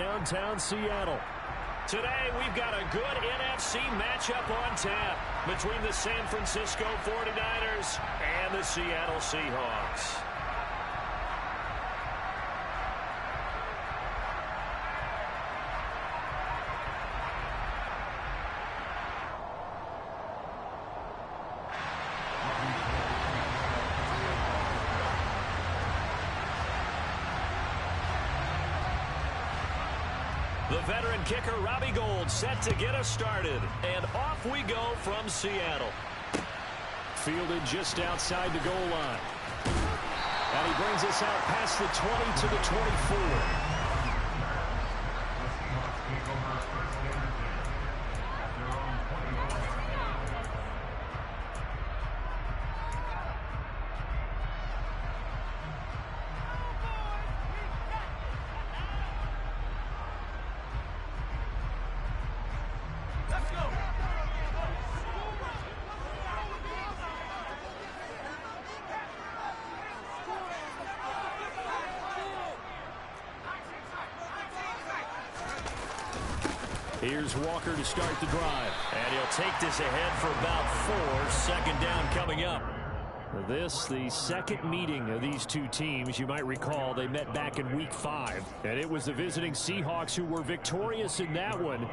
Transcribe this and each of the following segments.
downtown Seattle. Today, we've got a good NFC matchup on tap between the San Francisco 49ers and the Seattle Seahawks. The veteran kicker, Robbie Gould, set to get us started. And off we go from Seattle. Fielded just outside the goal line. And he brings us out past the 20 to the 24. Here's Walker to start the drive. And he'll take this ahead for about 4. Second down coming up. This, the second meeting of these two teams. You might recall they met back in Week 5. And it was the visiting Seahawks who were victorious in that one.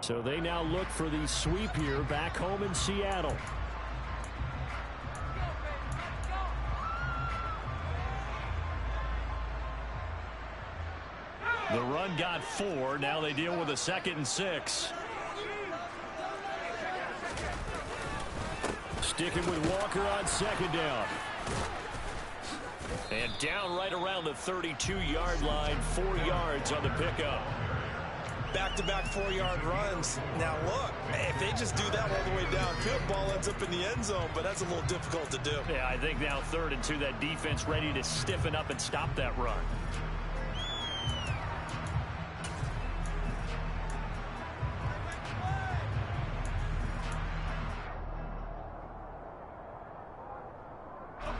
So they now look for the sweep here back home in Seattle. The run got 4. Now they deal with a 2nd and 6. Sticking with Walker on 2nd down. And down right around the 32-yard line. 4 yards on the pickup. Back-to-back 4-yard runs. Now look, if they just do that all the way downfield, ball ends up in the end zone, but that's a little difficult to do. Yeah, I think now 3rd and 2, that defense ready to stiffen up and stop that run.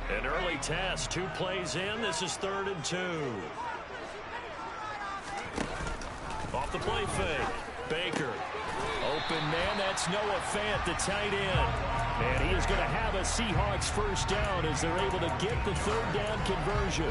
An early test, 2 plays in. This is 3rd and 2. Off the play fake. Baker. Open man, that's Noah Fant, the tight end. And he is going to have a Seahawks first down as they're able to get the 3rd down conversion.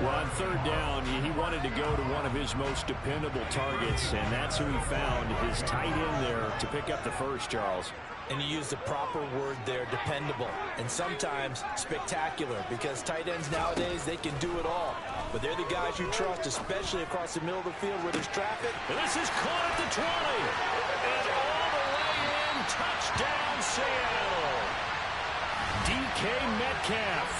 Well, on 3rd down, he wanted to go to one of his most dependable targets, and that's who he found, his tight end there, to pick up the first, Charles. And you use the proper word there, dependable, and sometimes spectacular, because tight ends nowadays, they can do it all. But they're the guys you trust, especially across the middle of the field where there's traffic. And this is caught at the 20. And all the way in, touchdown Seattle. DK Metcalf.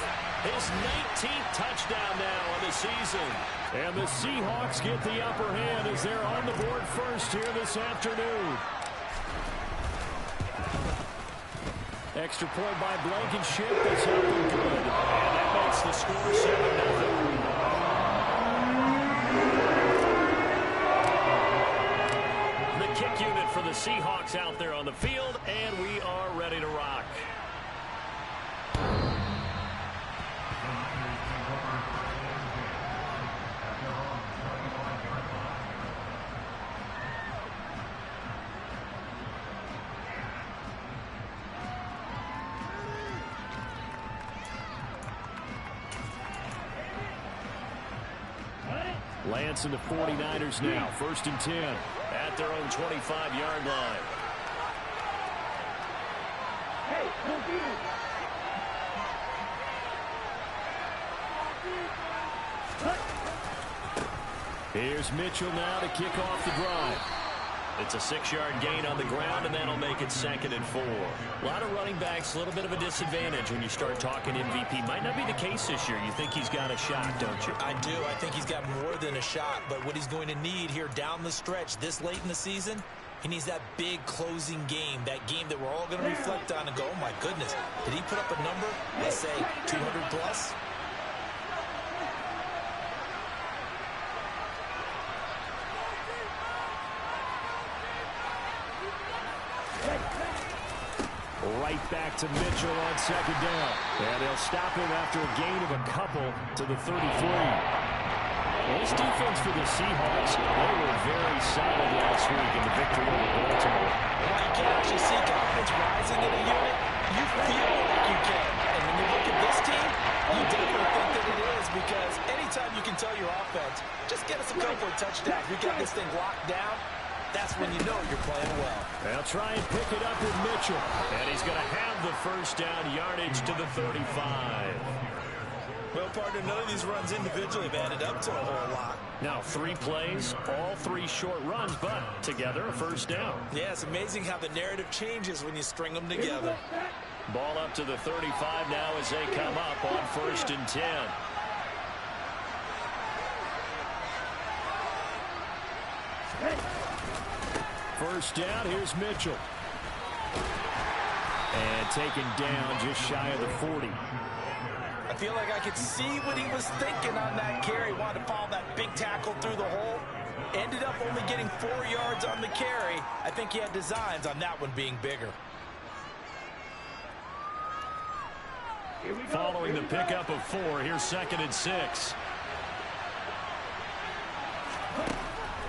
His 19th touchdown now of the season. And the Seahawks get the upper hand as they're on the board first here this afternoon. Extra point by Blankenship. That's up and good. And that makes the score 7-0. The kick unit for the Seahawks out there on the field, and we are ready to rock. Lance and the 49ers now. 1st and 10. At their own 25-yard line. Here's Mitchell now to kick off the drive. It's a 6-yard gain on the ground, and that'll make it 2nd and 4. A lot of running backs, a little bit of a disadvantage when you start talking MVP. Might not be the case this year. You think he's got a shot, don't you? I do. I think he's got more than a shot. But what he's going to need here down the stretch this late in the season, he needs that big closing game, that game that we're all going to reflect on and go, oh, my goodness, did he put up a number, let's say, 200 plus? Right back to Mitchell on 2nd down. And they'll stop him after a gain of a couple to the 33. Well, this defense for the Seahawks, they were very solid last week in the victory over Baltimore. Well, you can actually see confidence rising in a unit. You feel like you can. And when you look at this team, you definitely think that it is, because anytime you can tell your offense, just get us a couple of touchdowns, we got this thing locked down, that's when you know you're playing well. They'll try and pick it up with Mitchell. And he's going to have the first down yardage to the 35. Well, partner, none of these runs individually have added up to a whole lot. Now 3 plays, all 3 short runs, but together a first down. Yeah, it's amazing how the narrative changes when you string them together. Ball up to the 35 now as they come up on 1st and 10. First down, here's Mitchell. And taken down just shy of the 40. I feel like I could see what he was thinking on that carry. Wanted to follow that big tackle through the hole. Ended up only getting 4 yards on the carry. I think he had designs on that one being bigger. Following the pickup of 4, here's 2nd and 6.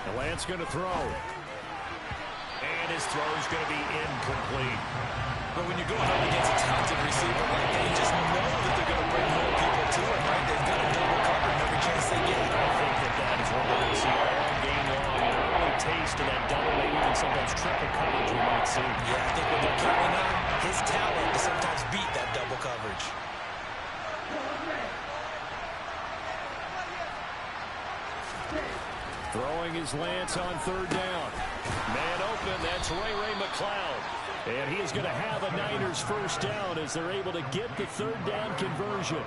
The Lance going to throw. And his throw is going to be incomplete. But when you're going up against a talented receiver like that, you just know that they're going to bring more people to him, right? They've got a double coverage every chance they get. I think that is what we're going to see all game long. An early taste of that double, maybe even sometimes triple coverage we might see. Yeah, I think what they're counting on, his talent to sometimes beat that double coverage. Throwing his Lance on 3rd down. Man open, that's Ray McLeod. And he is going to have a Niners first down as they're able to get the 3rd down conversion.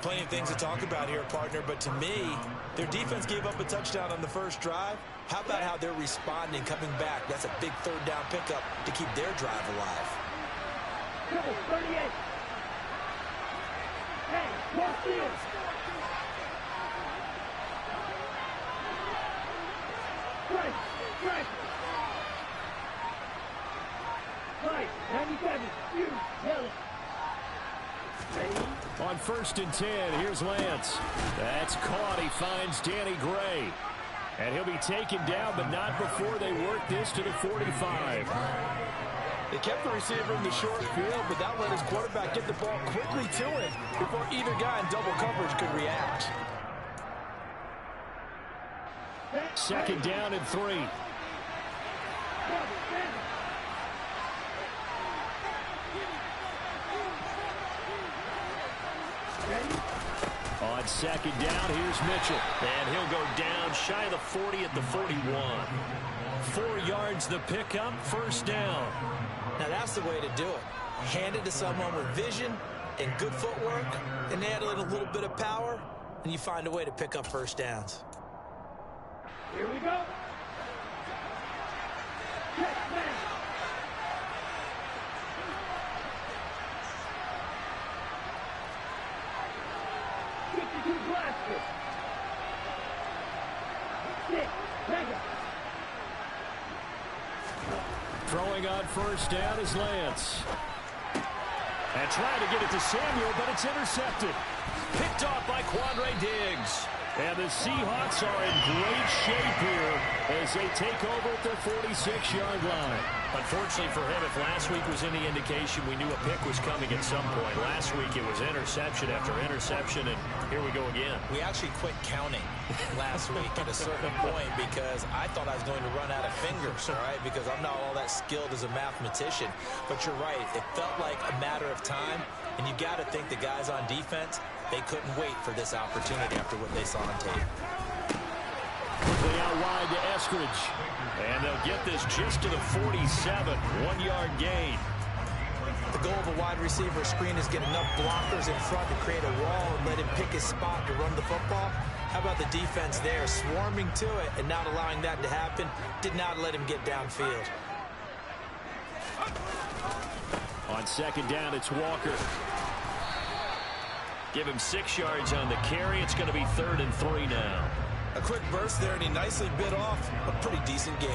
Plenty of things to talk about here, partner, but to me, their defense gave up a touchdown on the first drive. How about how they're responding, coming back? That's a big 3rd down pickup to keep their drive alive. 38. Hey, watch this. Strike. Right, 97, you, yellow. On 1st and 10, here's Lance. That's caught. He finds Danny Gray. And he'll be taken down, but not before they work this to the 45. They kept the receiver in the short field, but that let his quarterback get the ball quickly to him before either guy in double coverage could react. 2nd down and 3. On 2nd down, here's Mitchell. And he'll go down shy of the 40 at the 41. 4 yards the pickup, first down. Now that's the way to do it. Hand it to someone with vision and good footwork, and add a little bit of power, and you find a way to pick up first downs. Here we go. Check, man. Throwing on first down is Lance. And trying to get it to Samuel, but it's intercepted. Picked off by Quandre Diggs. And the Seahawks are in great shape here as they take over at their 46-yard line. Unfortunately for him, if last week was any indication, we knew a pick was coming at some point. Last week it was interception after interception, and here we go again. We actually quit counting last week at a certain point because I thought I was going to run out of fingers, all right, because I'm not all that skilled as a mathematician. But you're right. It felt like a matter of time, and you got to think the guys on defense, they couldn't wait for this opportunity after what they saw on tape. Quickly out wide to Eskridge. And they'll get this just to the 47. 1-yard gain. The goal of a wide receiver screen is get enough blockers in front to create a wall and let him pick his spot to run the football. How about the defense there, swarming to it and not allowing that to happen? Did not let him get downfield. On 2nd down, it's Walker. Give him 6 yards on the carry. It's going to be 3rd and 3 now. A quick burst there, and he nicely bit off a pretty decent gain.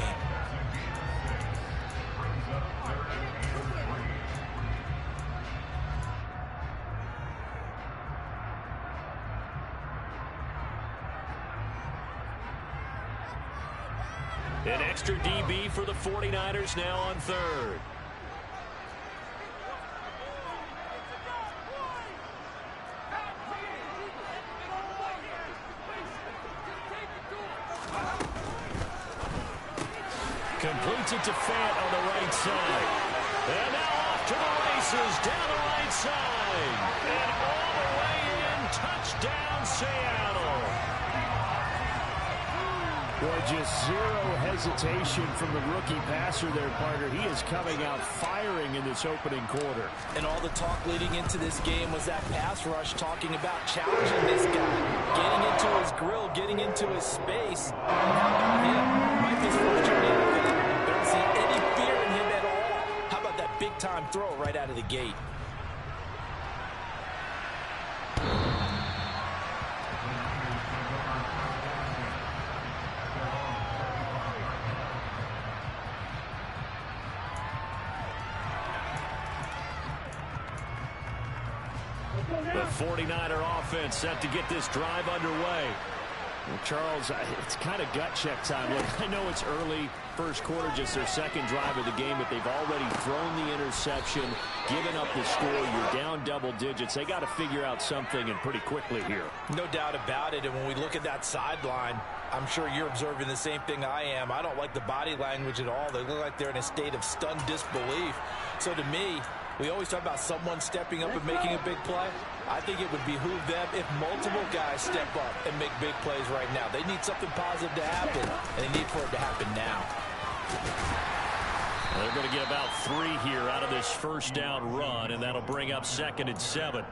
An extra DB for the 49ers now on third. Completes it to Fant on the right side. And now off to the races down the right side. And all the way in. Touchdown, Seattle. Well, just zero hesitation from the rookie passer there, partner. He is coming out firing in this opening quarter. And all the talk leading into this game was that pass rush talking about challenging this guy, getting into his grill, getting into his space. And how about him? Might be his first year in the NFL. Don't see any fear in him at all. How about that big-time throw right out of the gate? The 49er offense set to get this drive underway. Well, Charles, it's kind of gut check time. Look, I know it's early, first quarter, just their second drive of the game, but they've already thrown the interception, given up the score. You're down double digits. They got to figure out something, and pretty quickly here. No doubt about it. And when we look at that sideline, I'm sure you're observing the same thing I am. I don't like the body language at all. They look like they're in a state of stunned disbelief. So to me, we always talk about someone stepping up and making a big play. I think it would behoove them if multiple guys step up and make big plays right now. They need something positive to happen, and they need for it to happen now. Well, they're going to get about 3 here out of this first down run, and that'll bring up 2nd and 7.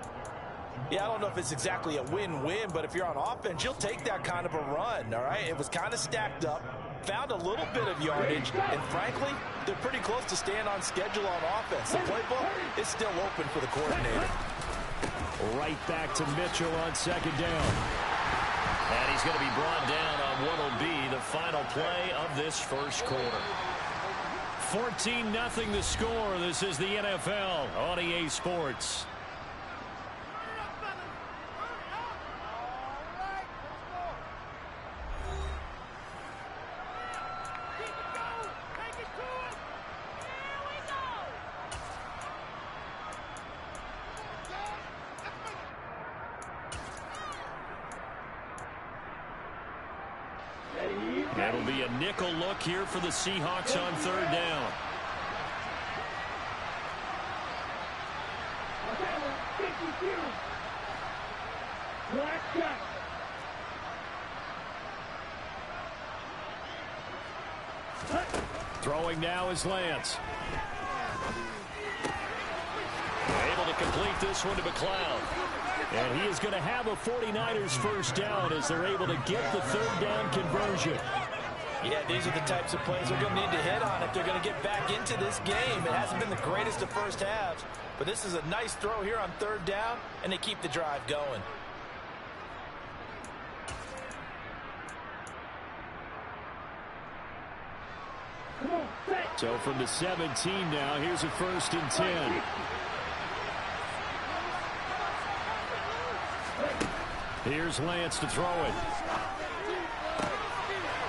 Yeah, I don't know if it's exactly a win-win, but if you're on offense, you'll take that kind of a run, all right? It was kind of stacked up, found a little bit of yardage, and frankly, they're pretty close to staying on schedule on offense. The playbook is still open for the coordinator. Right back to Mitchell on 2nd down. And he's going to be brought down on what will be the final play of this first quarter. 14-0 the score. This is the NFL on EA Sports. That'll be a nickel look here for the Seahawks on 3rd down. Throwing now is Lance. Able to complete this one to McLeod. And he is going to have a 49ers first down as they're able to get the 3rd down conversion. Yeah, these are the types of plays they're going to need to hit on if they're going to get back into this game. It hasn't been the greatest of first halves, but this is a nice throw here on 3rd down, and they keep the drive going. So from the 17 now, here's a 1st and 10. Here's Lance to throw it.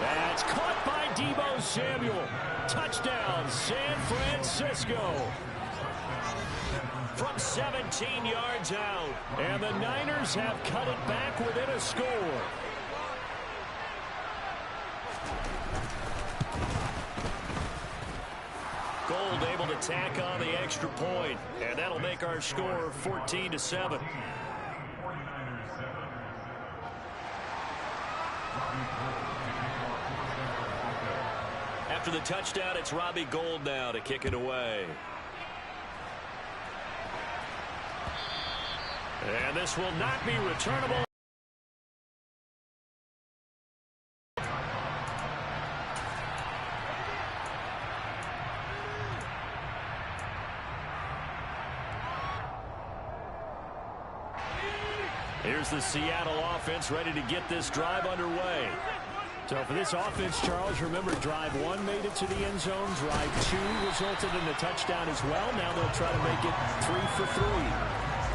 That's caught by Deebo Samuel. Touchdown, San Francisco. From 17 yards out. And the Niners have cut it back within a score. Gold able to tack on the extra point, and that'll make our score 14-7. After the touchdown, it's Robbie Gould now to kick it away. And this will not be returnable. Here's the Seattle offense ready to get this drive underway. So for this offense, Charles, remember drive 1 made it to the end zone. Drive 2 resulted in a touchdown as well. Now they'll try to make it 3 for 3.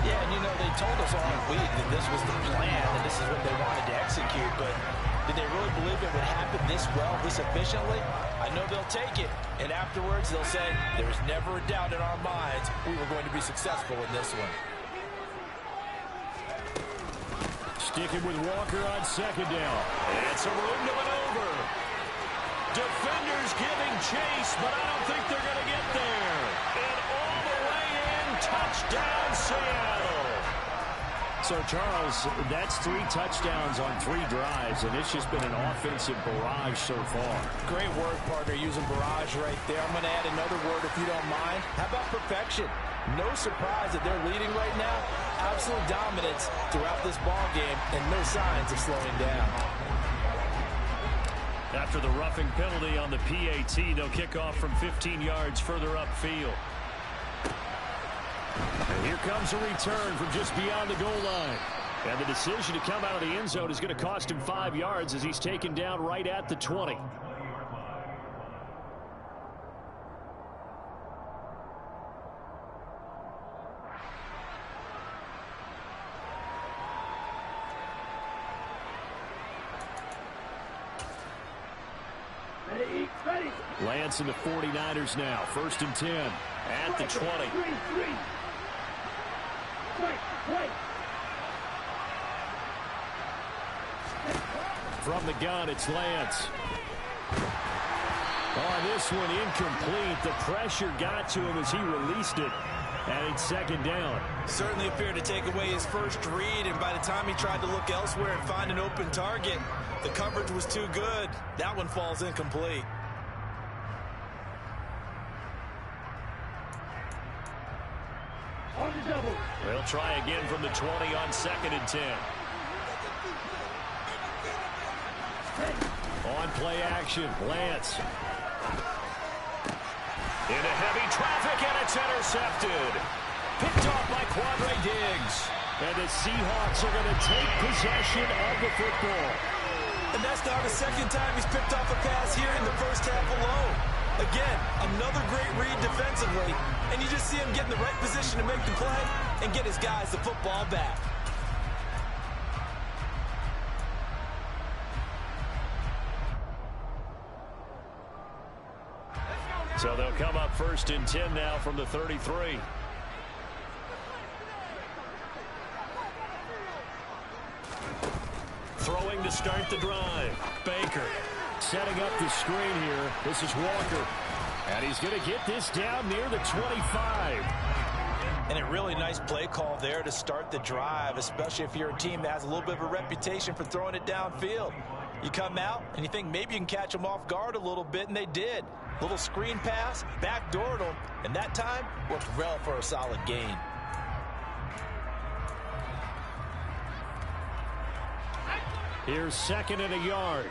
Yeah, and you know, they told us all week that this was the plan and this is what they wanted to execute, but Did they really believe it would happen this well, this efficiently? I know they'll take it, and afterwards they'll say, there's never a doubt in our minds we were going to be successful in this one. Sticking with Walker on second down. And some room to maneuver. Defenders giving chase, but I don't think they're going to get there. And all the way in, touchdown Seattle. So, Charles, that's 3 touchdowns on 3 drives, and it's just been an offensive barrage so far. Great word, partner, using barrage right there. I'm going to add another word if you don't mind. How about perfection? No surprise that they're leading right now. Absolute dominance throughout this ball game, and no signs of slowing down. After the roughing penalty on the PAT, they'll kick off from 15 yards further upfield. And here comes a return from just beyond the goal line. And the decision to come out of the end zone is going to cost him 5 yards as he's taken down right at the 20. Lance and the 49ers now. 1st and 10 at the 20. From the gun, it's Lance. On this one, incomplete. The pressure got to him as he released it. And it's 2nd down. Certainly appeared to take away his first read, and by the time he tried to look elsewhere and find an open target, the coverage was too good. That one falls incomplete. They'll try again from the 20 on 2nd and 10. On play action, Lance. Into heavy traffic, and it's intercepted. Picked off by Quadre Diggs. And the Seahawks are going to take possession of the football. And that's now the 2nd time he's picked off a pass here in the first half alone. Again, another great read defensively, and you just see him get in the right position to make the play and get his guys the football back. So they'll come up 1st and 10 now from the 33. Throwing to start the drive. Baker. Setting up the screen here. This is Walker. And he's going to get this down near the 25. And a really nice play call there to start the drive, especially if you're a team that has a little bit of a reputation for throwing it downfield. You come out and you think maybe you can catch them off guard a little bit, and they did. Little screen pass, backdoored them, and that time worked well for a solid gain. Here's 2nd and a yard.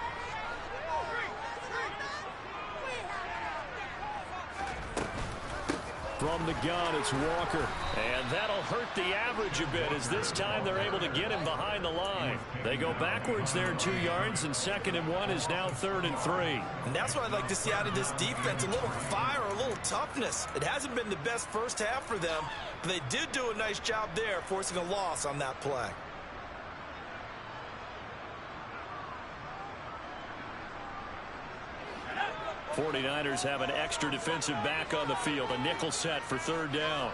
From the gun, it's Walker. And that'll hurt the average a bit as this time they're able to get him behind the line. They go backwards there 2 yards, and 2nd and 1 is now 3rd and 3. And that's what I'd like to see out of this defense, a little fire, a little toughness. It hasn't been the best first half for them, but they did do a nice job there, forcing a loss on that play. 49ers have an extra defensive back on the field. A nickel set for 3rd down.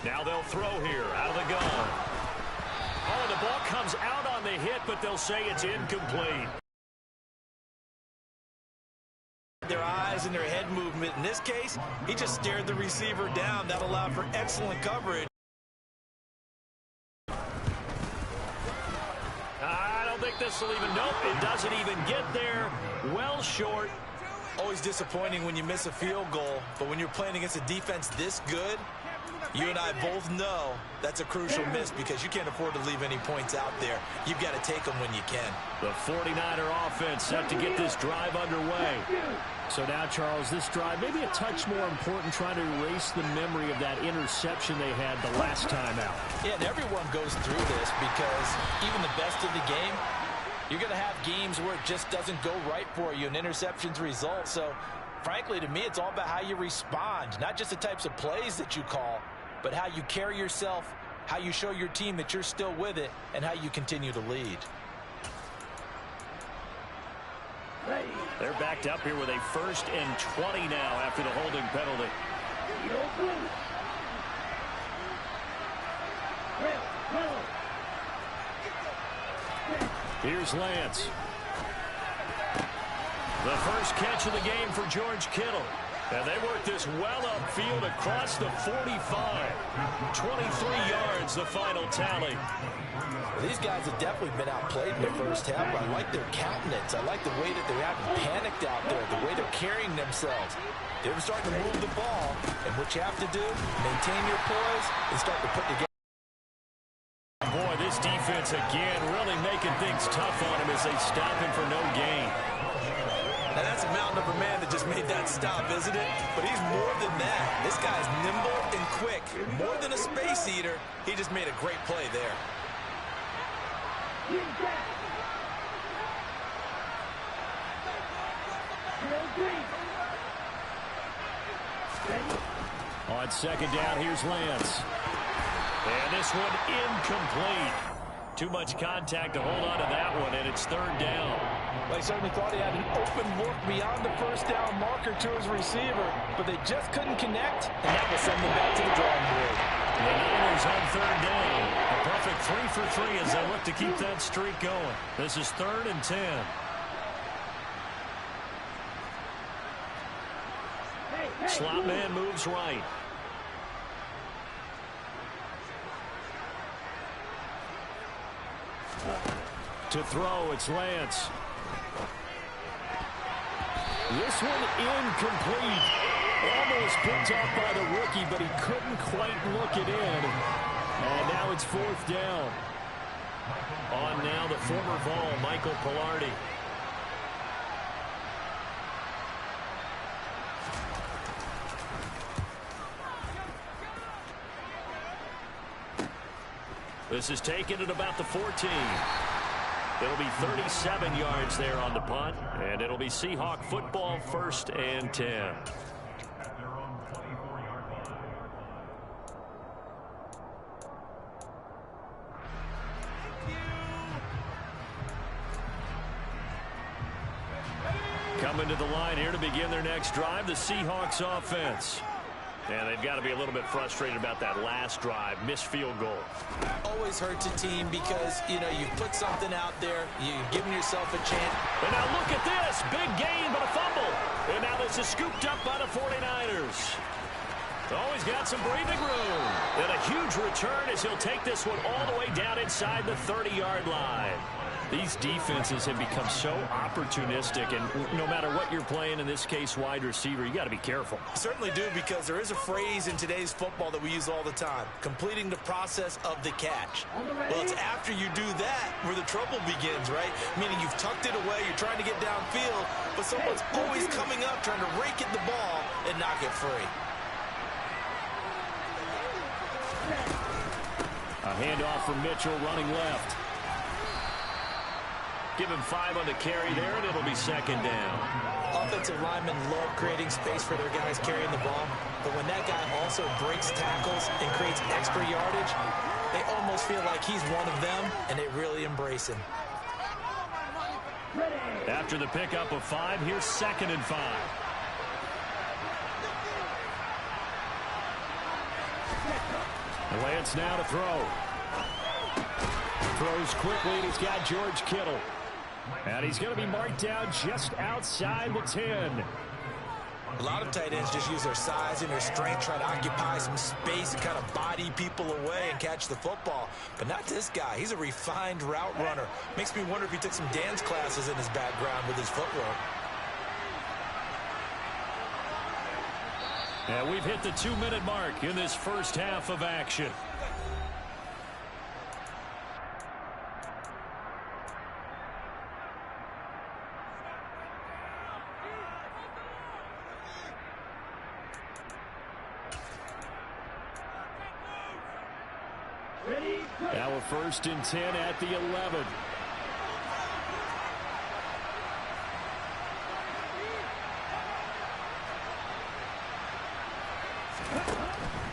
Now they'll throw here out of the gun. Oh, the ball comes out on the hit, but they'll say it's incomplete. Their eyes and their head movement. In this case, he just stared the receiver down. That allowed for excellent coverage. This will even, nope, it doesn't even get there. Well short. Always disappointing when you miss a field goal, but when you're playing against a defense this good, you and I both know that's a crucial miss because you can't afford to leave any points out there. You've got to take them when you can. The 49er offense set to get this drive underway. So now, Charles, this drive maybe a touch more important, trying to erase the memory of that interception they had the last time out. Yeah, and everyone goes through this because even the best of the game, you're going to have games where it just doesn't go right for you and interceptions result. So, frankly, to me, it's all about how you respond, not just the types of plays that you call, but how you carry yourself how you show your team that you're still with it, and how you continue to lead. They're backed up here with a 1st and 20 now after the holding penalty. Here's Lance. The first catch of the game for George Kittle. And they work this well upfield across the 45. 23 yards, the final tally. These guys have definitely been outplayed in the first half. I like their countenance. I like the way that they haven't panicked out there, the way they're carrying themselves. They're starting to move the ball. And what you have to do, maintain your poise and start to put together. Boy, this defense again really making things tough on him as they stop him for no gain. Now that's a mountain of a man that just made that stop, isn't it? But he's more than that. This guy's nimble and quick. More than a space eater, he just made a great play there. On 2nd down, here's Lance. And this one incomplete. Too much contact to hold on to that one, and it's 3rd down. Well, he certainly thought he had an open look beyond the first down marker to his receiver, but they just couldn't connect, and that will send them back to the drawing board. The Niners on 3rd down. A perfect 3 for 3 as they look to keep that streak going. This is 3rd and 10. Slot man moves right. To throw, it's Lance. This one incomplete. Almost picked off by the rookie, but he couldn't quite look it in. And now it's 4th down. On now the former Vol, Michael Pilardi. This is taken at about the 14. It'll be 37 yards there on the punt, and it'll be Seahawk football, 1st and 10. Coming to the line here to begin their next drive, the Seahawks offense. And they've got to be a little bit frustrated about that last drive, missed field goal. Always hurts a team because, you know, you put something out there, you've given yourself a chance. And now look at this, big gain but a fumble. And now this is scooped up by the 49ers. Always got some breathing room. And a huge return as he'll take this one all the way down inside the 30-yard line. These defenses have become so opportunistic, and no matter what you're playing, in this case wide receiver, you got to be careful. Certainly do, because there is a phrase in today's football that we use all the time, completing the process of the catch. Well, it's after you do that where the trouble begins, right? Meaning you've tucked it away, you're trying to get downfield, but someone's always coming up trying to rake at the ball and knock it free. A handoff from Mitchell running left. Give him 5 on the carry there, and it'll be 2nd down. Offensive linemen love creating space for their guys carrying the ball, but when that guy also breaks tackles and creates extra yardage, they almost feel like he's one of them, and they really embrace him. After the pickup of 5, here's 2nd and 5. Lance now to throw. Throws quickly, and he's got George Kittle. And he's going to be marked down just outside the 10. A lot of tight ends just use their size and their strength, try to occupy some space and kind of body people away and catch the football. But not this guy. He's a refined route runner. Makes me wonder if he took some dance classes in his background with his footwork. And we've hit the 2-minute mark in this first half of action. Now a 1st and 10 at the 11.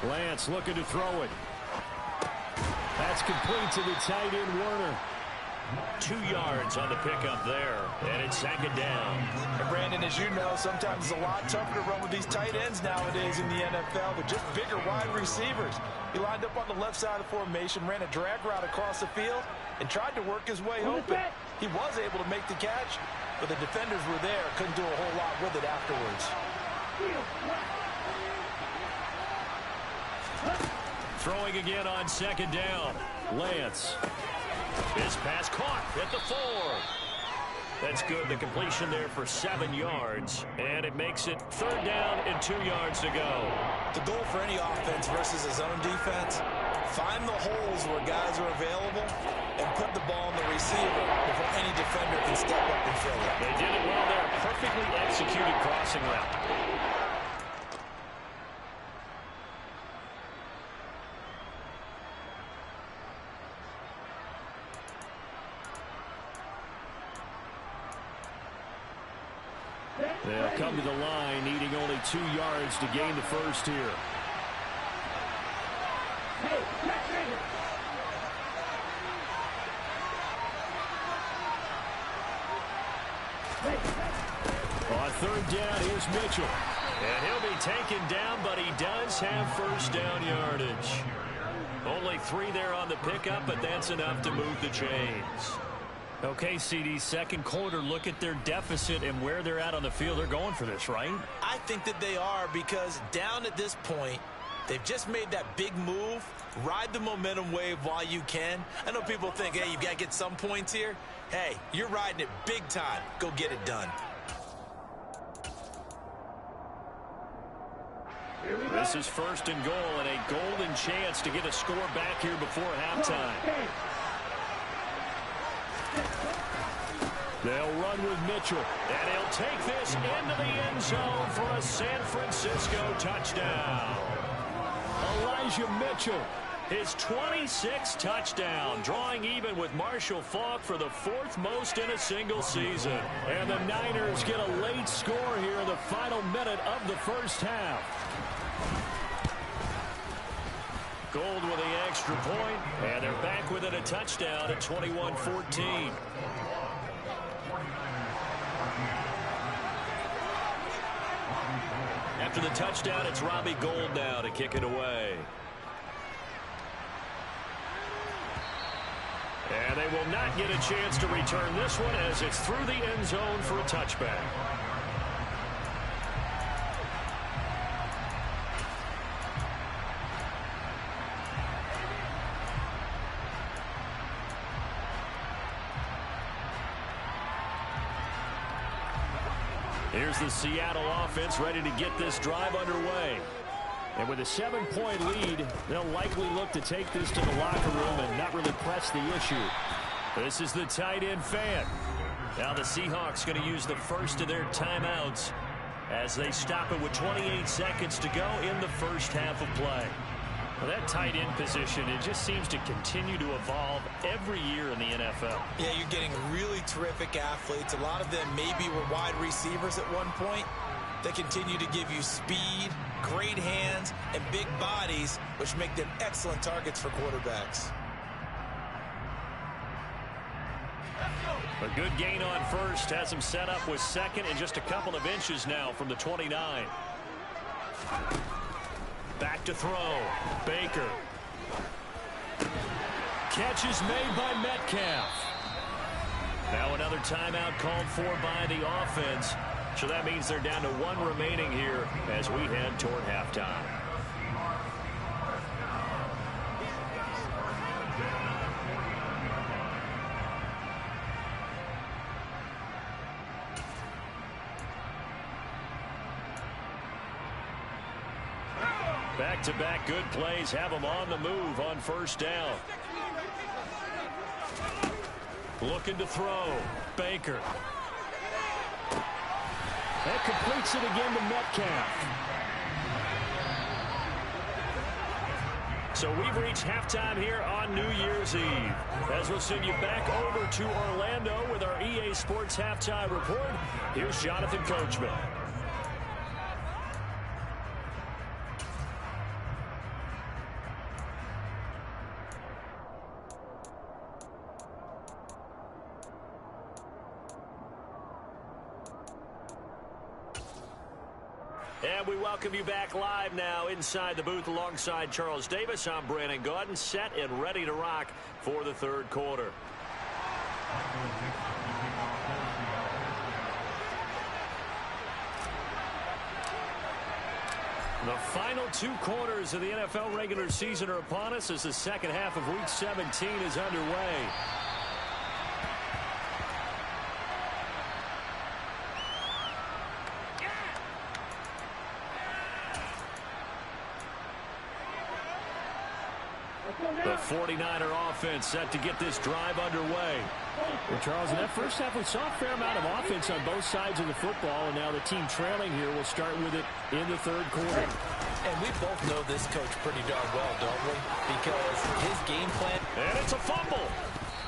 Lance looking to throw it. That's complete to the tight end, Warner. 2 yards on the pickup there, and it's second down. And Brandon, as you know, sometimes it's a lot tougher to run with these tight ends nowadays in the NFL, but just bigger wide receivers. He lined up on the left side of the formation, ran a drag route across the field, and tried to work his way open. He was able to make the catch, but the defenders were there, couldn't do a whole lot with it afterwards. Throwing again on second down. Lance. His pass caught at the 4. That's good. The completion there for 7 yards. And it makes it third down and 2 yards to go. The goal for any offense versus a zone defense, find the holes where guys are available and put the ball in the receiver before any defender can step up and fill it. They did it well there. Perfectly executed crossing route. They'll come to the line, needing only 2 yards to gain the first here. On third down, here's Mitchell. And he'll be taken down, but he does have first down yardage. Only 3 there on the pickup, but that's enough to move the chains. Okay, CD, second quarter, look at their deficit and where they're at on the field. They're going for this, right? I think that they are, because down at this point, they've just made that big move. Ride the momentum wave while you can. I know people think, hey, you've got to get some points here. Hey, you're riding it big time. Go get it done. This is first and goal and a golden chance to get a score back here before halftime. They'll run with Mitchell. And he'll take this into the end zone for a San Francisco touchdown. Elijah Mitchell. His 26th touchdown, drawing even with Marshall Faulk for the 4th most in a single season. And the Niners get a late score here in the final minute of the first half. Gold with the extra point, and they're back within a touchdown at 21-14. After the touchdown, it's Robbie Gould now to kick it away. And they will not get a chance to return this one as it's through the end zone for a touchback. Here's the Seattle offense ready to get this drive underway. And with a 7-point lead, they'll likely look to take this to the locker room and not really press the issue. This is the tight end fan. Now the Seahawks going to use the first of their timeouts as they stop it with 28 seconds to go in the first half of play. Well, that tight end position, it just seems to continue to evolve every year in the NFL. Yeah, you're getting really terrific athletes. A lot of them maybe were wide receivers at one point. They continue to give you speed, great hands, and big bodies, which make them excellent targets for quarterbacks. A good gain on first has him set up with second and just a couple of inches now from the 29. Back to throw. Baker. Catch is made by Metcalf. Now another timeout called for by the offense. So that means they're down to 1 remaining here as we head toward halftime. Back-to-back good plays have them on the move on first down. Looking to throw. Baker. That completes it again to Metcalf. So we've reached halftime here on New Year's Eve. As we'll send you back over to Orlando with our EA Sports Halftime Report, here's Jonathan Coachman. And we welcome you back live now inside the booth alongside Charles Davis. I'm Brandon Gotw, set and ready to rock for the third quarter. The final 2 quarters of the NFL regular season are upon us as the second half of Week 17 is underway. The 49er offense set to get this drive underway. Well, Charles, in that first half, we saw a fair amount of offense on both sides of the football, and now the team trailing here will start with it in the third quarter. And we both know this coach pretty darn well, don't we? Because his game plan... And it's a fumble.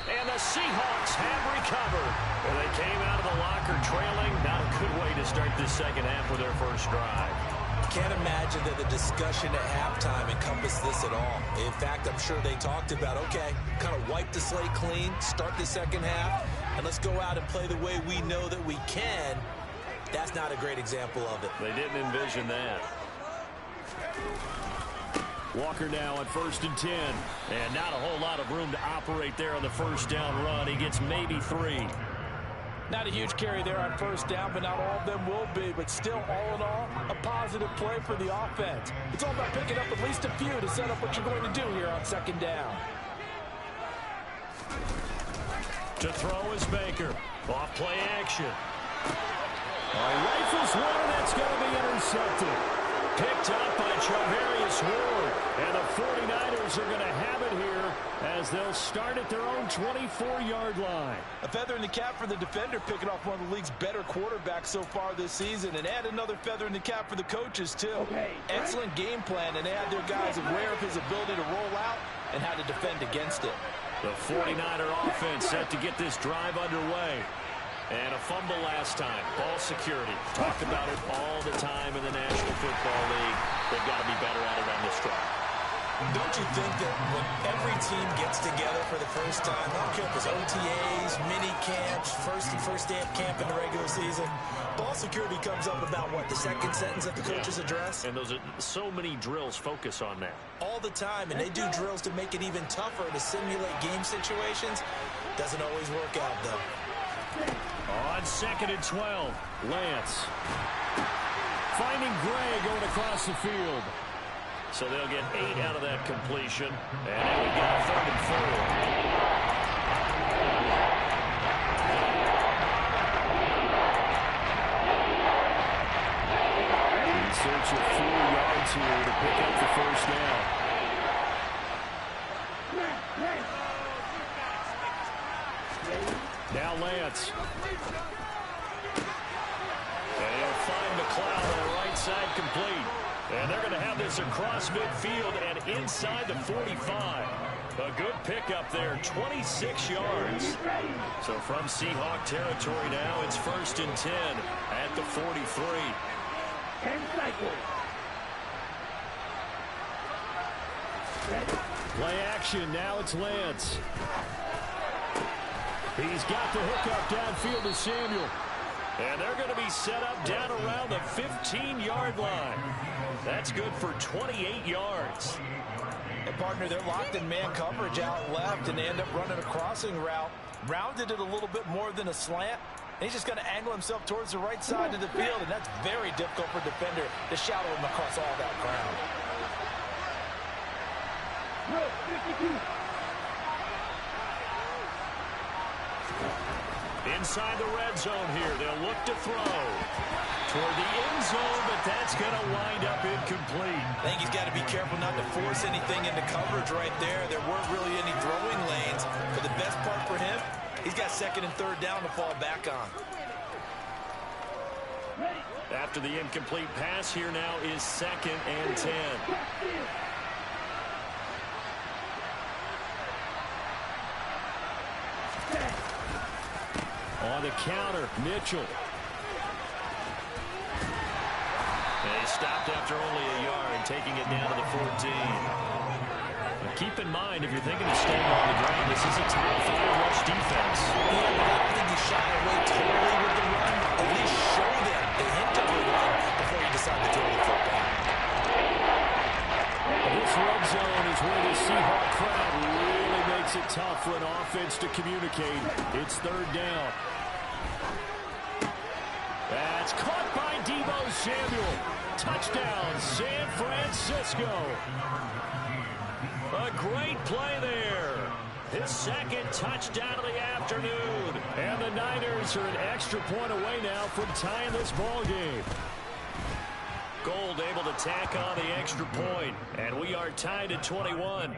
And the Seahawks have recovered. And they came out of the locker trailing. Not a good way to start this second half with their first drive. Can't imagine that the discussion at halftime encompassed this at all. In fact, I'm sure they talked about, okay, kind of wipe the slate clean, start the second half, and let's go out and play the way we know that we can. That's not a great example of it. They didn't envision that. Walker now on 1st and 10. And not a whole lot of room to operate there on the first down run. He gets maybe 3. Not a huge carry there on first down, but not all of them will be. But still, all in all, a positive play for the offense. It's all about picking up at least a few to set up what you're going to do here on second down. To throw is Baker. Off play action. Rifles one, that's going to be intercepted. Picked up by Charvarius Ward. And the 49ers are going to have it here as they'll start at their own 24-yard line. A feather in the cap for the defender, picking off one of the league's better quarterbacks so far this season. And add another feather in the cap for the coaches, too. Excellent game plan, and they had their guys aware of his ability to roll out and how to defend against it. The 49er offense set to get this drive underway. And a fumble last time. Ball security. Talked about it all the time in the National Football League. They've got to be better at it on this drive. Don't you think that when every team gets together for the first time, I don't care if it's OTAs, mini camps, first day of camp in the regular season, ball security comes up about what, the second sentence of the coach's address? And those are so many drills focus on that. All the time, and they do drills to make it even tougher to simulate game situations. Doesn't always work out, though. On 2nd and 12, Lance. Finding Gray going across the field. So they'll get 8 out of that completion. And now we got a 3rd and 4. In search of 4 yards here to pick up the first down. Now Lance. And he'll find McLeod on the right side complete. And they're going to have this across midfield and inside the 45. A good pickup there, 26 yards. So from Seahawk territory now, it's 1st and 10 at the 43. 10 cycles. Play action, now it's Lance. He's got the hookup downfield to Samuel. And they're going to be set up down around the 15-yard line. That's good for 28 yards. And partner, they're locked in man coverage out left, and they end up running a crossing route. Rounded it a little bit more than a slant. And he's just going to angle himself towards the right side of the field, and that's very difficult for a defender to shadow him across all that ground. Look, 52. Inside the red zone here, they'll look to throw toward the end zone, but that's going to wind up incomplete. I think he's got to be careful not to force anything into coverage right there. There weren't really any throwing lanes. But the best part for him, he's got 2nd and 3rd down to fall back on. After the incomplete pass, here now is 2nd and 10. On the counter, Mitchell. They stopped after only a yard, taking it down to the 14. And keep in mind, if you're thinking of staying on the ground, this is a top 5 rush defense. Yeah, but I don't think you shy away totally with the run. At least show them the hint of a run before you decide to throw the decade. It's third down. That's caught by Deebo Samuel. Touchdown, San Francisco. A great play there. His second touchdown of the afternoon. And the Niners are an extra point away now from tying this ball game. Gold able to tack on the extra point, and we are tied at 21.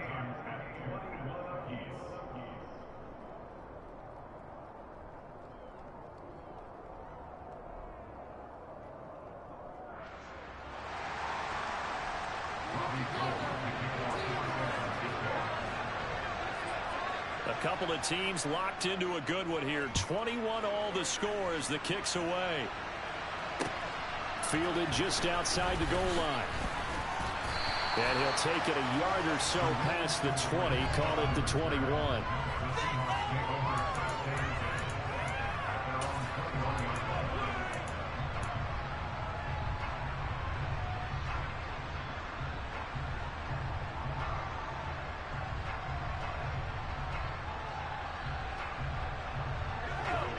A couple of teams locked into a good one here. 21 all the score as the kick's away. Fielded just outside the goal line. And he'll take it a yard or so past the 20, call it the 21.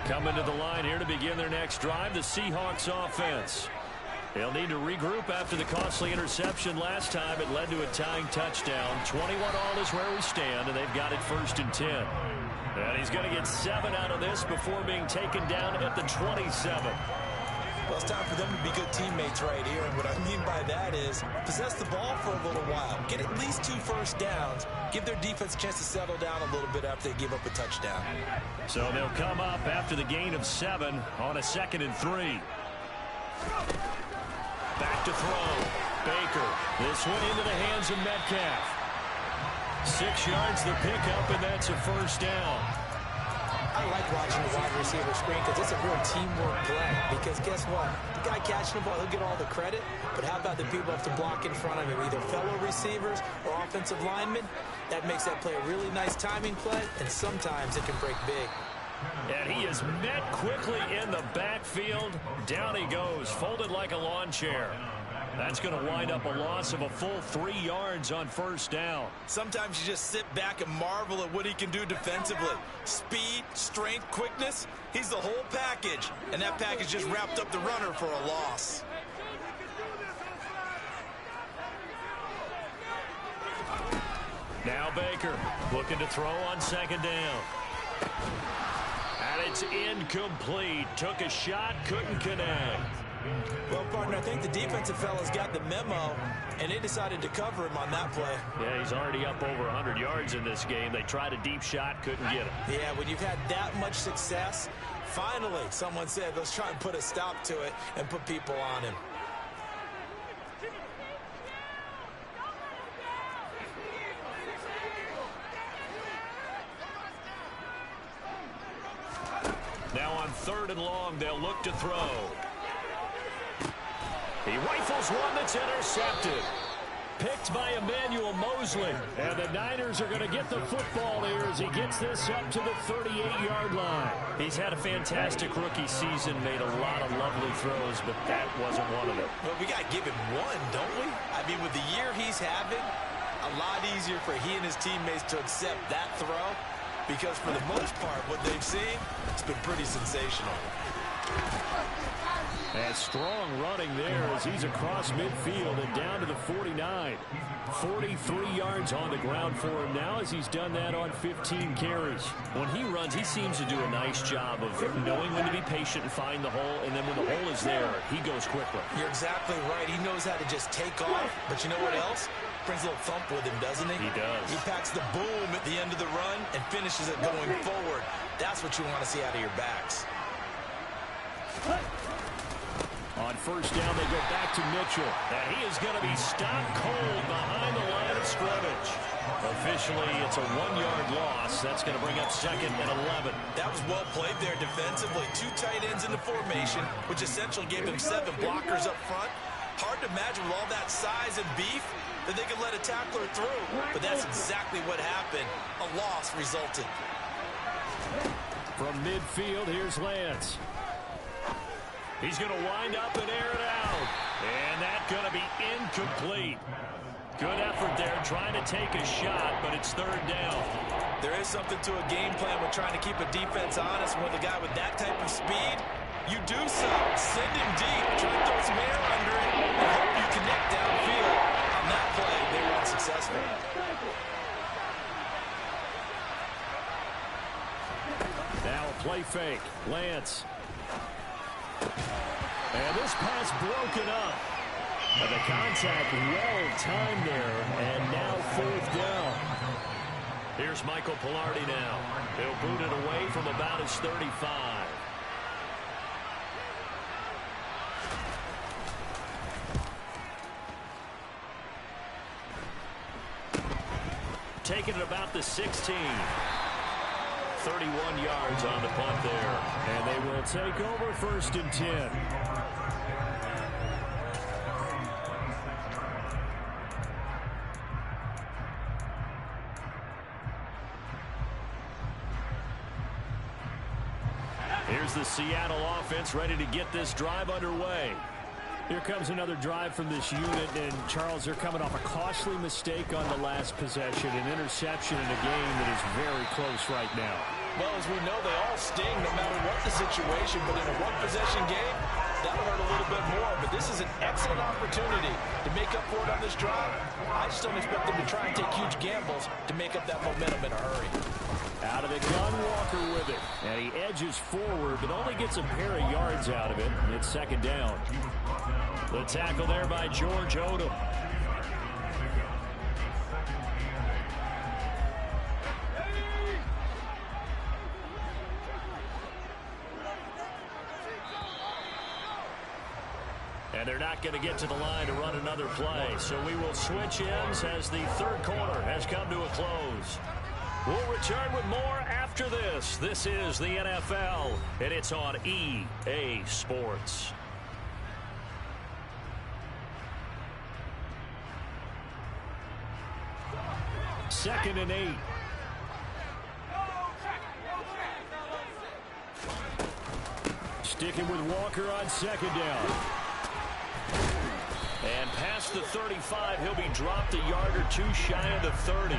Coming to the line here to begin their next drive, the Seahawks offense. They'll need to regroup after the costly interception last time. It led to a tying touchdown. 21 all is where we stand, and they've got it 1st and 10. And he's going to get 7 out of this before being taken down at the 27. Well, it's time for them to be good teammates right here. And what I mean by that is possess the ball for a little while. Get at least 2 first downs. Give their defense a chance to settle down a little bit after they give up a touchdown. So they'll come up after the gain of 7 on a 2nd and 3. Back to throw. Baker. This one into the hands of Metcalf. 6 yards the pickup, and that's a first down. I like watching the wide receiver screen because it's a real teamwork play. Because guess what? The guy catching the ball, he'll get all the credit. But how about the people who have to block in front of him, either fellow receivers or offensive linemen? That makes that play a really nice timing play, and sometimes it can break big. And he is met quickly in the backfield. Down he goes, folded like a lawn chair. That's going to wind up a loss of a full 3 yards on first down. Sometimes you just sit back and marvel at what he can do defensively. Speed, strength, quickness, he's the whole package. And that package just wrapped up the runner for a loss. Now Baker looking to throw on 2nd down. And it's incomplete. Took a shot, couldn't connect. Well, partner, I think the defensive fellas got the memo, and they decided to cover him on that play. Yeah, he's already up over 100 yards in this game. They tried a deep shot, couldn't get him. Yeah, when you've had that much success, finally someone said, let's try and put a stop to it and put people on him. Now on 3rd and long, they'll look to throw. He rifles one that's intercepted. Picked by Emmanuel Mosley. And the Niners are going to get the football here as he gets this up to the 38-yard line. He's had a fantastic rookie season, made a lot of lovely throws, but that wasn't one of them. But we got to give him one, don't we? I mean, with the year he's having, a lot easier for he and his teammates to accept that throw, because for the most part, what they've seen, it's been pretty sensational. And strong running there as he's across midfield and down to the 49. 43 yards on the ground for him now as he's done that on 15 carries. When he runs, he seems to do a nice job of knowing when to be patient and find the hole, and then when the hole is there, he goes quickly. You're exactly right. He knows how to just take off, but you know what else? Brings a little thump with him, doesn't he? He does. He packs the boom at the end of the run and finishes it going forward. That's what you want to see out of your backs. On first down, they go back to Mitchell. And he is going to be stopped cold behind the line of scrimmage. Officially, it's a 1-yard loss. That's going to bring up 2nd and 11. That was well played there defensively. 2 tight ends in the formation, which essentially gave him 7 blockers up front. Hard to imagine with all that size and beef that they could let a tackler through. But that's exactly what happened. A loss resulted. From midfield, here's Lance. He's going to wind up and air it out. And that's going to be incomplete. Good effort there trying to take a shot, but it's 3rd down. There is something to a game plan with trying to keep a defense honest. With a guy with that type of speed, you do so. Send him deep. Try to throw some air under it and hope you connect downfield. On that play, they were unsuccessful. Now a play fake. Lance. And this pass broken up. And the contact well timed there. And now 4th down. Here's Michael Pilardi now. He'll boot it away from about his 35. Taking it about the 16. 31 yards on the punt there. And they will take over 1st and 10. Here's the Seattle offense ready to get this drive underway. Here comes another drive from this unit, and Charles, they're coming off a costly mistake on the last possession, an interception in a game that is very close right now. Well, as we know, they all sting no matter what the situation, but in a one-possession game, that'll hurt a little bit more. But this is an excellent opportunity to make up for it on this drive. I just don't expect them to try and take huge gambles to make up that momentum in a hurry. Out of the gun, Walker with it. And he edges forward, but only gets a pair of yards out of it. And it's 2nd down. The tackle there by George Odom. And they're not going to get to the line to run another play. So we will switch ends as the 3rd quarter has come to a close. We'll return with more after this. This is the NFL, and it's on EA Sports. Second and 8. Sticking with Walker on 2nd down. And past the 35, he'll be dropped a yard or two shy of the 30.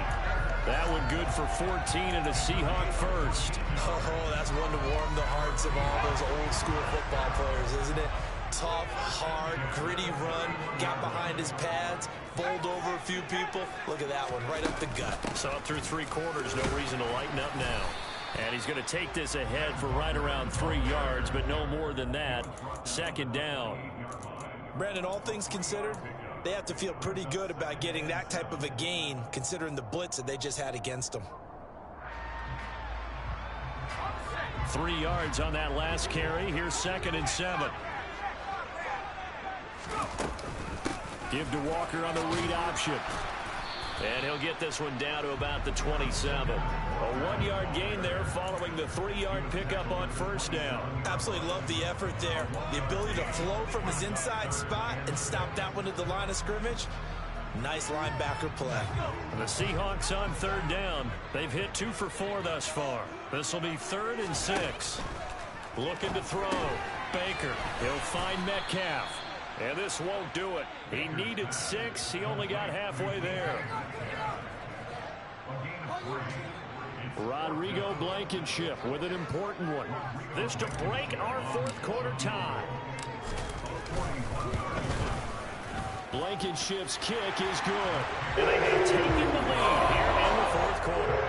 That one good for 14 and a Seahawk first. Oh, that's one to warm the hearts of all those old school football players, isn't it? Tough, hard, gritty run, got behind his pads, bowled over a few people. Look at that one, right up the gut. So up through 3 quarters, no reason to lighten up now. And he's going to take this ahead for right around 3 yards, but no more than that. 2nd down. Brandon, all things considered, they have to feel pretty good about getting that type of a gain, considering the blitz that they just had against them. 3 yards on that last carry. Here's 2nd and 7. Give to Walker on the read option. And he'll get this one down to about the 27. A 1-yard gain there following the 3-yard pickup on 1st down. Absolutely love the effort there. The ability to flow from his inside spot and stop that one at the line of scrimmage. Nice linebacker play. The Seahawks on 3rd down. They've hit 2 for 4 thus far. This will be 3rd and 6. Looking to throw. Baker. He'll find Metcalf. And this won't do it. He needed 6. He only got halfway there. Rodrigo Blankenship with an important one. This to break our 4th quarter tie. Blankenship's kick is good. And they have taken the lead here in the 4th quarter.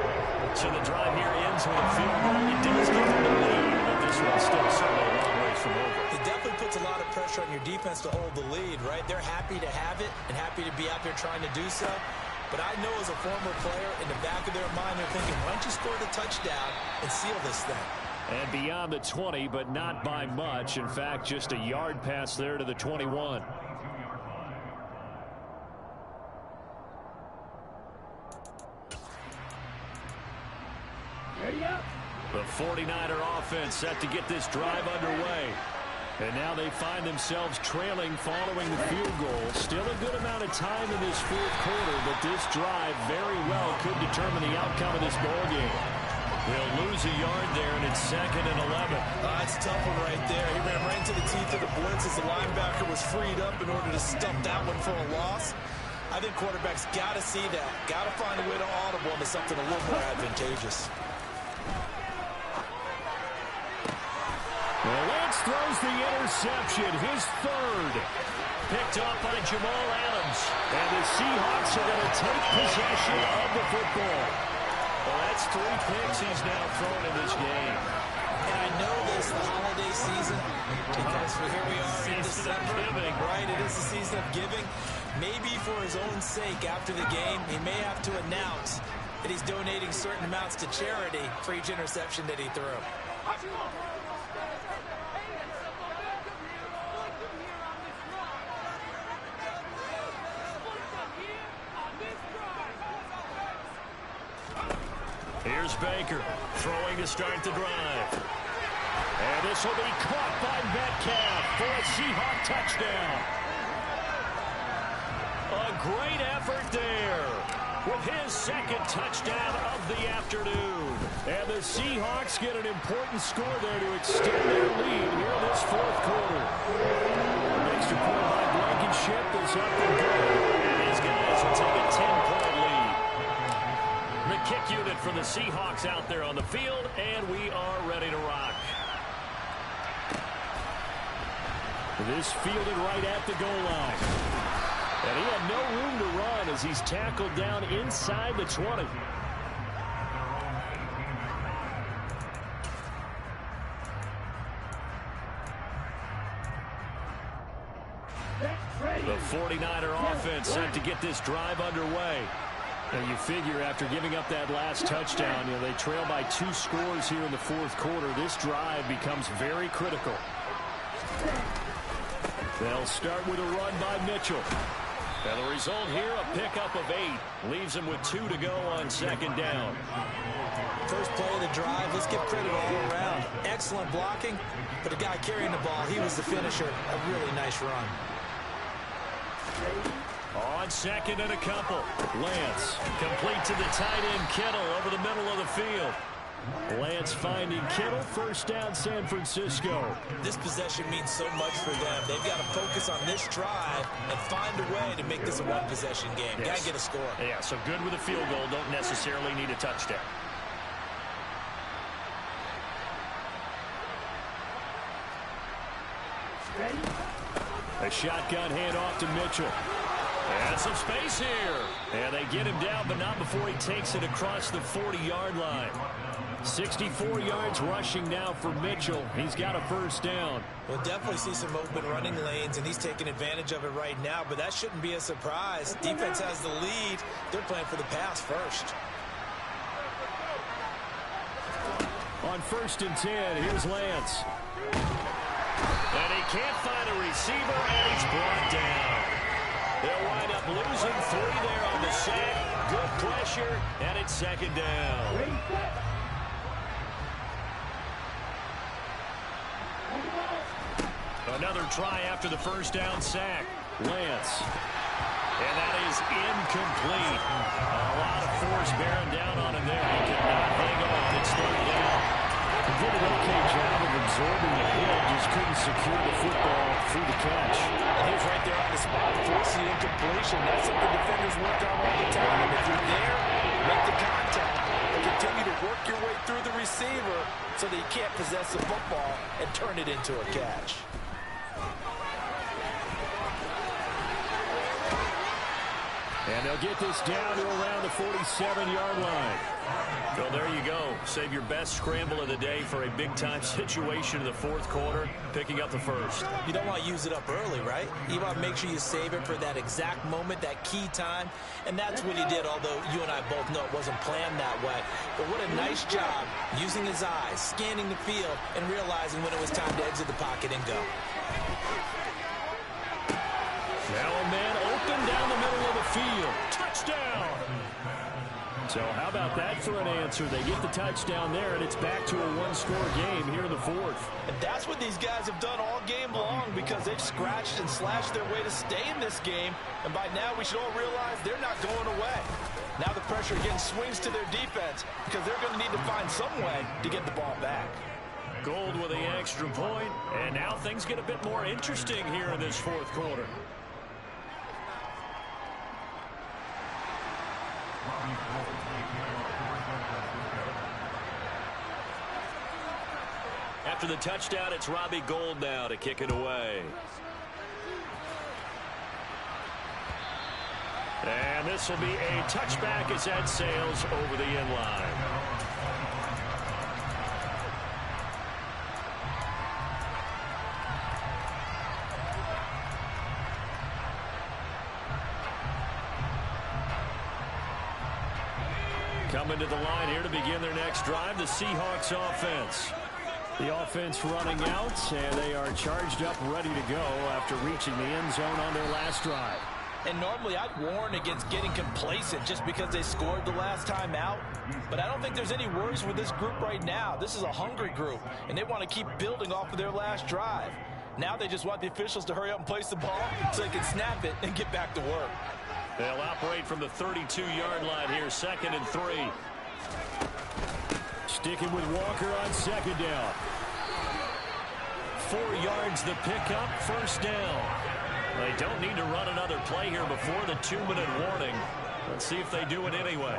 So the drive here ends with a field goal. It does give them the lead, but this one's still certainly a long ways from over. It definitely puts a lot of pressure on your defense to hold the lead, right? They're happy to have it and happy to be out there trying to do so. But I know as a former player, in the back of their mind, they're thinking, why don't you score the touchdown and seal this thing? And beyond the 20, but not by much. In fact, just a yard pass there to the 21. The 49er offense set to get this drive underway. And now they find themselves trailing following the field goal. Still a good amount of time in this 4th quarter, but this drive very well could determine the outcome of this ball game. They'll lose a yard there, and it's 2nd and 11. That's a tough one right there. He ran right into the teeth of the blitz as the linebacker was freed up in order to stump that one for a loss. I think quarterbacks got to see that. Got to find a way to audible into something a little more advantageous. Well, Lance throws the interception, his third. Picked up by Jamal Adams. And the Seahawks are going to take possession of the football. Well, that's 3 picks he's now thrown in this game. And I know this, the holiday season, because here we are in December. Right, it is the season of giving. Maybe for his own sake, after the game, he may have to announce that he's donating certain amounts to charity for each interception that he threw. Here's Baker throwing to start the drive. And this will be caught by Metcalf for a Seahawk touchdown. A great effort there with his second touchdown of the afternoon. And the Seahawks get an important score there to extend their lead here in this fourth quarter. An extra point by Blankenship is up and good. And these guys will take a 10-point lead. The kick unit for the Seahawks out there on the field, and we are ready to rock. This fielded right at the goal line. And he had no room to run as he's tackled down inside the 20. The 49er offense set to get this drive underway. And you figure after giving up that last touchdown, they trail by 2 scores here in the fourth quarter. This drive becomes very critical. They'll start with a run by Mitchell. And the result here, a pickup of 8. Leaves him with 2 to go on second down. First play of the drive, let's give credit all around. Excellent blocking, but the guy carrying the ball, he was the finisher. A really nice run. On second and a couple. Lance complete to the tight end Kittle over the middle of the field. Lance finding Kittle, first down San Francisco. This possession means so much for them. They've got to focus on this drive and find a way to make this a one-possession game. Yes. Got to get a score. Yeah, so good with a field goal. Don't necessarily need a touchdown. A shotgun handoff to Mitchell. And some space here. And they get him down, but not before he takes it across the 40-yard line. 64 yards rushing now for Mitchell. He's got a first down. We'll definitely see some open running lanes, and he's taking advantage of it right now, but that shouldn't be a surprise. Defense has the lead. They're playing for the pass first. On 1st and 10, here's Lance. And he can't find a receiver, and he's brought down. They'll wind up losing 3 there on the sack. Good pressure, and it's second down. Another try after the first down sack. Lance. And that is incomplete. A lot of force bearing down on him there. He could not hang on. It's third down. He did an okay job of absorbing the hit. Just couldn't secure the football through the catch. And he was right there on the spot, forcing the incompletion. That's something defenders work on all the time. And if you're there, make the contact and continue to work your way through the receiver so that you can't possess the football and turn it into a catch. And they'll get this down to around the 47-yard line. Well, there you go. Save your best scramble of the day for a big-time situation in the fourth quarter, picking up the first. You don't want to use it up early, right? You want to make sure you save it for that exact moment, that key time. And that's what he did, although you and I both know it wasn't planned that way. But what a nice job using his eyes, scanning the field, and realizing when it was time to exit the pocket and go. Now a man open down the middle of the field. Touchdown! So how about that for an answer? They get the touchdown there, and it's back to a one-score game here in the fourth. And that's what these guys have done all game long because they've scratched and slashed their way to stay in this game. And by now, we should all realize they're not going away. Now the pressure again swings to their defense because they're going to need to find some way to get the ball back. Gold with the extra point, and now things get a bit more interesting here in this fourth quarter. After the touchdown, it's Robbie Gould now to kick it away. And this will be a touchback as that sails over the end line. Coming to the line here to begin their next drive, the Seahawks offense. The offense running out, and they are charged up, ready to go after reaching the end zone on their last drive. And normally I'd warn against getting complacent just because they scored the last time out. But I don't think there's any worries with this group right now. This is a hungry group, and they want to keep building off of their last drive. Now they just want the officials to hurry up and place the ball so they can snap it and get back to work. They'll operate from the 32-yard line here, 2nd and 3. Sticking with Walker on second down. 4 yards the pickup, first down. They don't need to run another play here before the 2-minute warning. Let's see if they do it anyway.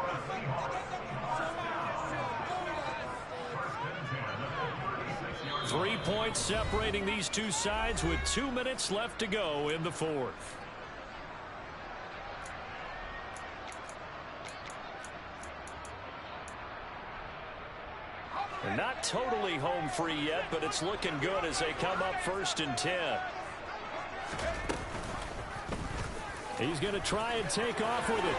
Three points separating these two sides with 2 minutes left to go in the fourth. They're not totally home free yet, but it's looking good as they come up 1st and 10. He's going to try and take off with it.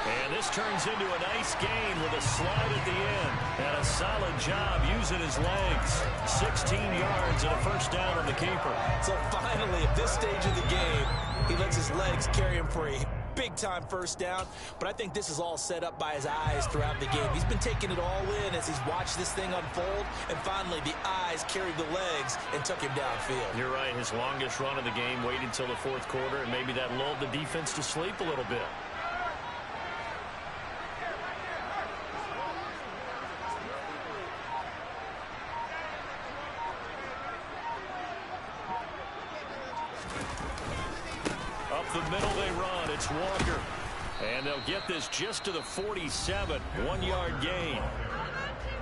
And this turns into a nice gain with a slide at the end. And a solid job using his legs. 16 yards and a first down on the keeper. So finally, at this stage of the game, he lets his legs carry him for a big-time first down. But I think this is all set up by his eyes throughout the game. He's been taking it all in as he's watched this thing unfold. And finally, the eyes carried the legs and took him downfield. You're right. His longest run of the game waited until the fourth quarter, and maybe that lulled the defense to sleep a little bit. Up the middle they run. It's Walker. And they'll get this just to the 47. 1-yard gain.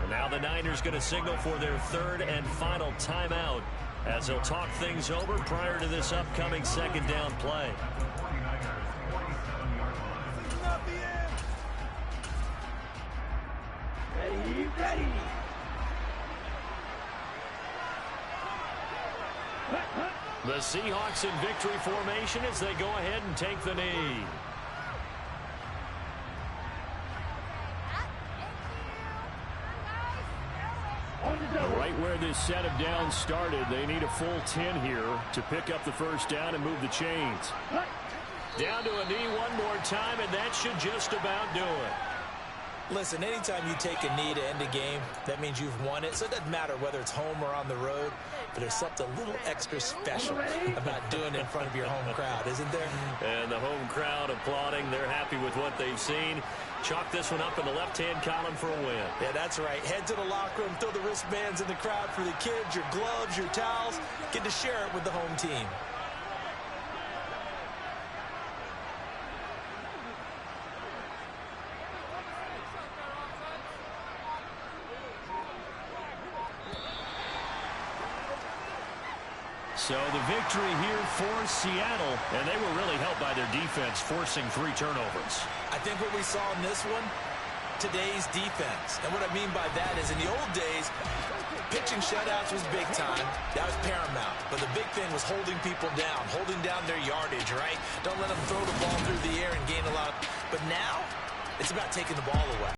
And now the Niners going to signal for their third and final timeout as they'll talk things over prior to this upcoming second down play. Ready, ready. The Seahawks in victory formation as they go ahead and take the knee. Right where this set of downs started, they need a full 10 here to pick up the first down and move the chains. Down to a knee one more time, and that should just about do it. Listen, anytime you take a knee to end a game, that means you've won it. So it doesn't matter whether it's home or on the road, but there's something a little extra special about doing it in front of your home crowd, isn't there? And the home crowd applauding. They're happy with what they've seen. Chalk this one up in the left-hand column for a win. Yeah, that's right. Head to the locker room, throw the wristbands in the crowd for the kids, your gloves, your towels. Get to share it with the home team. So the victory here for Seattle, and they were really helped by their defense, forcing 3 turnovers. I think what we saw in this one, today's defense. And what I mean by that is in the old days, pitching shutouts was big time. That was paramount. But the big thing was holding people down, holding down their yardage, right? Don't let them throw the ball through the air and gain a lot. But now, it's about taking the ball away.